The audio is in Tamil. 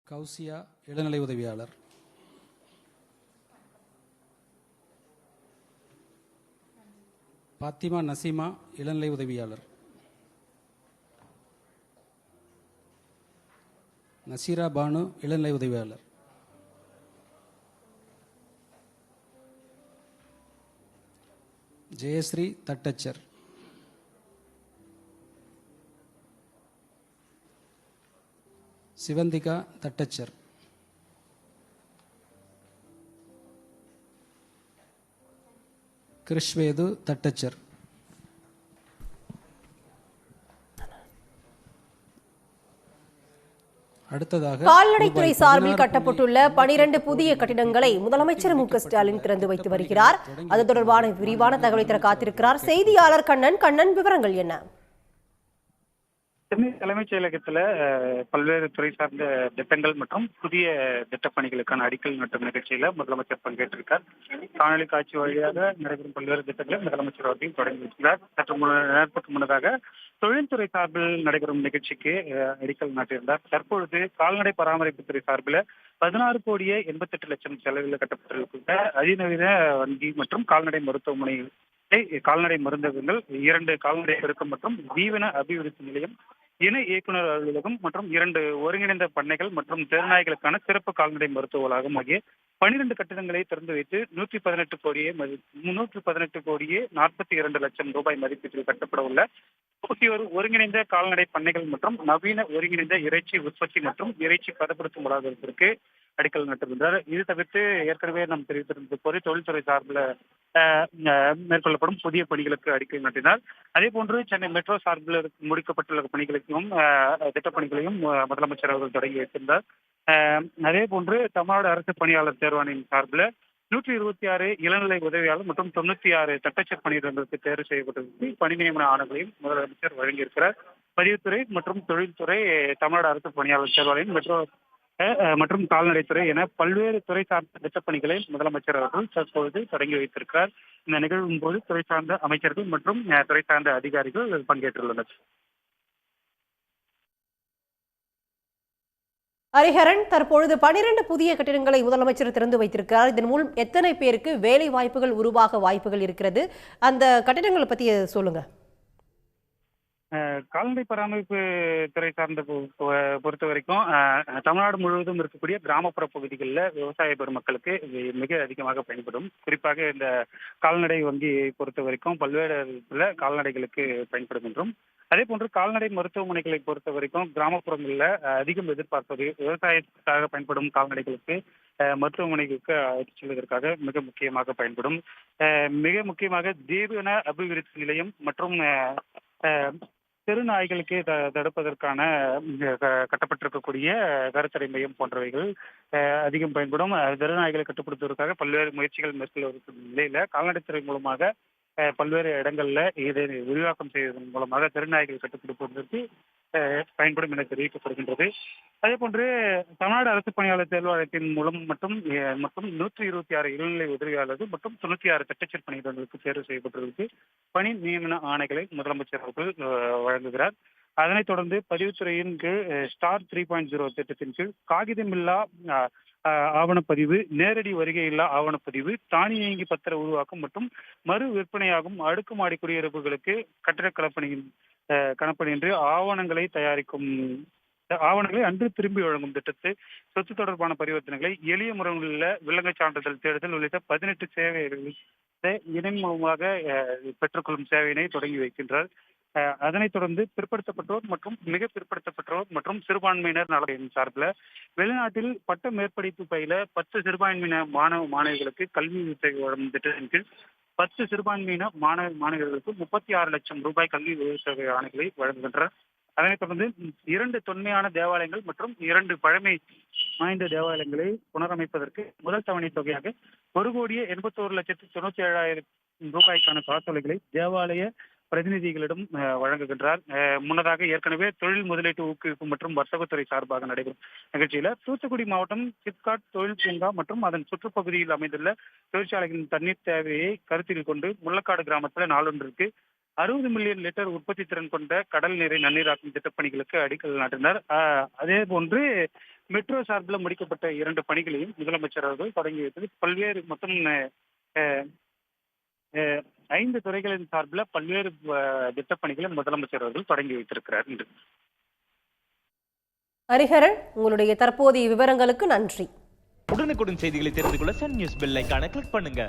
கௌசியா இளநிலை உதவியாளர், பாத்திமா நசீமா இளநிலை உதவியாளர், நசீரா பானு இளநிலை உதவியாளர், ஜெயஸ்ரீ தட்டச்சர், சிவந்திகா தட்டச்சர், கிருஷ்வேது தட்டச்சர். அடுத்ததாக கால்நடைத்துறை சார்பில் கட்டப்பட்டுள்ள 12 புதிய கட்டிடங்களை முதலமைச்சர் மு.க.ஸ்டாலின் திறந்து வைத்து வருகிறார். அது தொடர்பான விரிவான தகவலை தர காத்திருக்கிறார் செய்தியாளர் கண்ணன். விவரங்கள் என்ன? சென்னை தலைமைச் செயலகத்துல பல்வேறு துறை சார்ந்த திட்டங்கள் மற்றும் புதிய திட்டப்பணிகளுக்கான அடிக்கல் நாட்டும் நிகழ்ச்சியில முதலமைச்சர் பங்கேற்றிருக்கார். காணொலி காட்சி வழியாக நடைபெறும் பல்வேறு திட்டங்களை முதலமைச்சர் அவர்கள் தொடங்கி வைக்கிறார். சற்று நேரத்துக்கு முன்னதாக தொழில்துறை சார்பில் நடைபெறும் நிகழ்ச்சிக்கு அடிக்கல் நாட்டியிருந்தார். தற்பொழுது கால்நடை பராமரிப்புத்துறை சார்பில் 16 கோடியே 88 லட்சம் செலவில் கட்டப்பட்டிருக்கின்ற அதிநவீன வங்கி மற்றும் கால்நடை மருத்துவமனை, கால்நடை மருந்தகங்கள், 2 கால்நடை பெருக்கம் மற்றும் தீவன அபிவிருத்தி நிலையம், இணை இயக்குநர் அலுவலகம் மற்றும் 2 ஒருங்கிணைந்த பண்ணைகள் மற்றும் தெருநாய்களுக்கான சிறப்பு கால்நடை மருத்துவ வளாகம் ஆகிய 12 கட்டிடங்களை திறந்து வைத்து 318 கோடியே 42 லட்சம் ரூபாய் மதிப்பீட்டில் கட்டப்பட உள்ள ஒருங்கிணைந்த கால்நடை பண்ணைகள் மற்றும் நவீன ஒருங்கிணைந்த இறைச்சி உற்பத்தி மற்றும் இறைச்சி பதப்படுத்தும் வளாகத்திற்கு அடிக்கல் நாட்டுகின்றார். இது தவிர்த்து ஏற்கனவே நாம் தெரிவித்திருந்த போது தொழில்துறை சார்பில் மேற்கொள்ளப்படும் புதிய பணிகளுக்கு அடிக்கல் நாட்டினார். அதே போன்று சென்னை மெட்ரோ சார்பில் முடிக்கப்பட்டுள்ள பணிகளுக்கும் திட்டப்பணிகளையும் முதலமைச்சர் அவர்கள் தொடங்கி வைத்திருந்தார். அதே போன்று தமிழ்நாடு அரசு பணியாளர் தேர்வாணையம் சார்பில் 126 இளநிலை உதவியாளர் மற்றும் 96 தட்டச்சர் பணியிடங்களுக்கு தேர்வு செய்யப்பட்டிருக்கு பணி நியமன ஆணைகளையும் முதலமைச்சர் வழங்கியிருக்கிறார். பதிவுத்துறை மற்றும் தொழில்துறை, தமிழ்நாடு அரசு பணியாளர் தேர்வாணையம், மெட்ரோ மற்றும் கால்நடைத்துறை என பல்வேறு துறை சார்ந்த திட்டப்பணிகளை முதலமைச்சர் அவர்கள் தற்பொழுது தொடங்கி வைத்திருக்கிறார். இந்த நிகழ்வின் போது துறை சார்ந்த அமைச்சர்கள் மற்றும் துறை சார்ந்த அதிகாரிகள் பங்கேற்றுள்ளனர். ஹரிஹரன், தற்பொழுது 12 புதிய கட்டிடங்களை முதலமைச்சர் திறந்து வைத்திருக்கிறார். இதன் மூலம் எத்தனை பேருக்கு வேலை வாய்ப்புகள் உருவாக வாய்ப்புகள் இருக்கிறது? அந்த கட்டிடங்களை பத்தி சொல்லுங்க. கால்நடை பராமரிப்பு துறை சார்ந்த பொறுத்த வரைக்கும் தமிழ்நாடு முழுவதும் இருக்கக்கூடிய கிராமப்புற பகுதிகளில் விவசாய பெருமக்களுக்கு மிக அதிகமாக பயன்படும். குறிப்பாக இந்த கால்நடை வங்கியை பொறுத்த வரைக்கும் பல்வேறு கால்நடைகளுக்கு பயன்படும் என்றும், அதே போன்று கால்நடை மருத்துவமனைகளை பொறுத்த வரைக்கும் கிராமப்புறங்களில் அதிகம் எதிர்பார்ப்பது விவசாயத்துக்காக பயன்படும் கால்நடைகளுக்கு மருத்துவமனைகளுக்கு அழைத்து செல்வதற்காக மிக முக்கியமாக பயன்படும். மிக முக்கியமாக தீவன அபிவிருத்தி நிலையம் மற்றும் தெருநாய்களுக்கு தடுப்பதற்கான கட்டப்பட்டிருக்கக்கூடிய கருத்தடை மையம் போன்றவைகள் அதிகம் பயன்படும். தெருநாய்களை கட்டுப்படுத்துவதற்காக பல்வேறு முயற்சிகள் மேற்கொள்ள நிலையில கால்நடைத்துறை மூலமாக பல்வேறு இடங்கள்ல இதை விரிவாக்கம் செய்வதன் மூலமாக தெருநாய்கள் கட்டுப்படுத்துவதற்கு பயன்படும் என தெரிவிக்கப்படுகின்றது. அதே போன்று தமிழ்நாடு அரசு பணியாளர் தேர்வாணையத்தின் மூலம் மற்றும் 126 இளநிலை உதவியாளர்கள் மற்றும் 96 தட்டச்சர் பணியிடங்களுக்கு தேர்வு செய்யப்பட்டிருக்கு பணி நியமன ஆணைகளை முதலமைச்சர் அவர்கள் வழங்குகிறார். அதனைத் தொடர்ந்து பதிவுத்துறையின் கீழ் ஸ்டார் 3.0 திட்டத்தின் கீழ் காகிதமில்லா ஆவணப்பதிவு, நேரடி வருகையில்லா ஆவணப்பதிவு, தானியங்கி பத்திர உருவாக்கம் மற்றும் மறு விற்பனையாகும் அடுக்குமாடி குடியிருப்புகளுக்கு கட்டிட கணப்பணியின்றி ஆவணங்களை அன்று திரும்பி வழங்கும் திட்டத்தை, சொத்து தொடர்பான பரிவர்த்தனைகளை எளிய முறைகளில் விலங்கு சான்றிதழ் தேடுதல் உள்ளிட்ட 18 சேவைகளை இணையம் மூலமாக பெற்றுக்கொள்ளும் சேவையினை தொடங்கி வைக்கின்றார். அதனைத் தொடர்ந்து பிற்படுத்தப்பட்டோர் மற்றும் மிக பிற்படுத்தப்பட்டோர் மற்றும் சிறுபான்மையினர் நலன் சார்பில் வெளிநாட்டில் பட்ட மேற்படிப்பு பயில 10 சிறுபான்மையின மாணவிகளுக்கு கல்வி உதவி வழங்கும் திட்டத்தின் கீழ் 10 சிறுபான்மையின மாணவர்களுக்கு 36 லட்சம் ரூபாய் கல்வி உதவி ஆணைகளை வழங்குகின்றனர். அதனைத் தொடர்ந்து 2 தொன்மையான தேவாலயங்கள் மற்றும் 2 பழமை வாய்ந்த தேவாலயங்களை புனரமைப்பதற்கு முதல் தவணை தொகையாக 1,81,97,000 ரூபாய்க்கான காசோலைகளை தேவாலய பிரதிநிதிகளிடம் வழங்குகின்றார். முன்னதாக ஏற்கனவே தொழில் முதலீட்டு ஊக்குவிப்பு மற்றும் வர்த்தகத்துறை சார்பாக நடைபெறும் நிகழ்ச்சியில தூத்துக்குடி மாவட்டம் சிப்காட் தொழில் பூங்கா மற்றும் அதன் சுற்றுப்பகுதியில் அமைந்துள்ள தொழிற்சாலைகளின் தண்ணீர் தேவையை கருத்தில் கொண்டு முள்ளக்காடு கிராமத்தில் நாளொன்றிற்கு 60 மில்லியன் லிட்டர் உற்பத்தி திறன் கொண்ட கடல் நீரை நன்னீராக்கும் திட்டப்பணிகளுக்கு அடிக்கல் நாட்டினார். அதே போன்று மெட்ரோ சார்பில் முடிக்கப்பட்ட 2 பணிகளையும் முதலமைச்சர் அவர்கள் தொடங்கி வைத்தது. பல்வேறு மொத்தம் 5 துறைகளின் சார்பில் பல்வேறு திட்டப்பணிகளை முதலமைச்சர் அவர்கள் தொடங்கி வைத்திருக்கிறார் என்று. ஹரிஹரன், உங்களுடைய தற்போதைய விவரங்களுக்கு நன்றி. உடனுக்குடன் செய்திகளை தெரிந்து கொள்ள சன் நியூஸ் பெல் ஐகானை கிளிக் பண்ணுங்க.